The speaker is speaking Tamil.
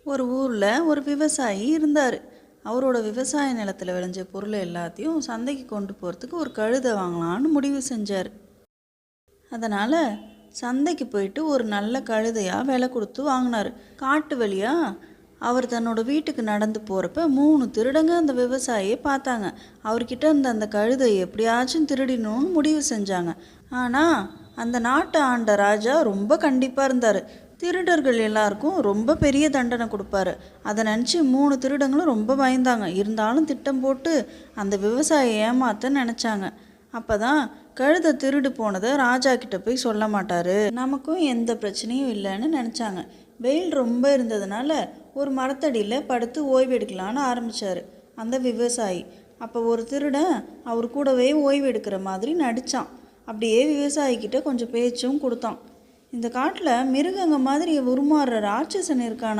ஒரு ஊரில் ஒரு விவசாயி இருந்தார். அவரோட விவசாய நிலத்தில் விளைஞ்ச பொருள் எல்லாத்தையும் சந்தைக்கு கொண்டு போகிறதுக்கு ஒரு கழுதை வாங்கலான்னு முடிவு செஞ்சார். அதனால் சந்தைக்கு போயிட்டு ஒரு நல்ல கழுதையாக விலை கொடுத்து வாங்கினார். காட்டு வழியாக அவர் தன்னோட வீட்டுக்கு நடந்து போகிறப்ப 3 திருடங்க அந்த விவசாயியை பார்த்தாங்க. அவர்கிட்ட இருந்த அந்த கழுதையை எப்படியாச்சும் திருடிடணும்னு முடிவு செஞ்சாங்க. ஆனால் அந்த நாட்டை ஆண்ட ராஜா ரொம்ப கண்டிப்பாக இருந்தார். திருடர்கள் எல்லாருக்கும் ரொம்ப பெரிய தண்டனை கொடுப்பாரு. அதை நினச்சி 3 திருடங்களும் ரொம்ப பயந்தாங்க. இருந்தாலும் திட்டம் போட்டு அந்த விவசாயியை ஏமாத்த நினச்சாங்க. அப்போ தான் கழுதை திருடு போனதை ராஜா கிட்ட போய் சொல்ல மாட்டார், நமக்கும் எந்த பிரச்சனையும் இல்லைன்னு நினச்சாங்க. வெயில் ரொம்ப இருந்ததுனால ஒரு மரத்தடியில் படுத்து ஓய்வு எடுக்கலான்னு ஆரம்பித்தார் அந்த விவசாயி. அப்போ ஒரு திருடன் அவர் கூடவே ஓய்வு எடுக்கிற மாதிரி நடித்தான். அப்படியே விவசாயிக்கிட்ட கொஞ்சம் பேச்சும் கொடுத்தான். இந்த காட்டில் மிருகங்க மாதிரி உருமாறுற ராட்சசன் இருக்கானா